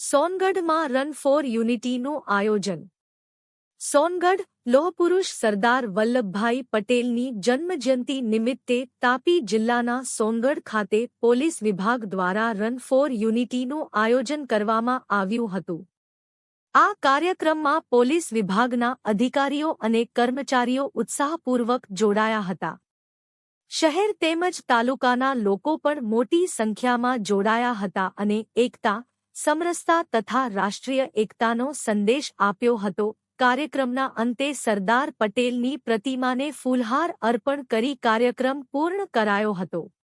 સોનગઢમાં run for યુનિટીનું આયોજન. સોનગઢ લોહપુરુષ સરદાર વલ્લભભાઈ પટેલની જન્મજયંતિ નિમિત્તે તાપી જિલ્લાના સોનગઢ ખાતે પોલીસ વિભાગ દ્વારા રન ફોર યુનિટીનું આયોજન કરવામાં આવ્યું હતું. આ કાર્યક્રમમાં પોલીસ વિભાગના અધિકારીઓ અને કર્મચારીઓ ઉત્સાહપૂર્વક જોડાયા હતા. શહેર તેમજ તાલુકાના લોકો પણ મોટી સંખ્યામાં જોડાયા હતા અને એકતા, સમરસતા તથા રાષ્ટ્રીય એકતાનો સંદેશ આપ્યો હતો. કાર્યક્રમના અંતે સરદાર પટેલની પ્રતિમાને ફૂલહાર અર્પણ કરી કાર્યક્રમ પૂર્ણ કરાયો હતો.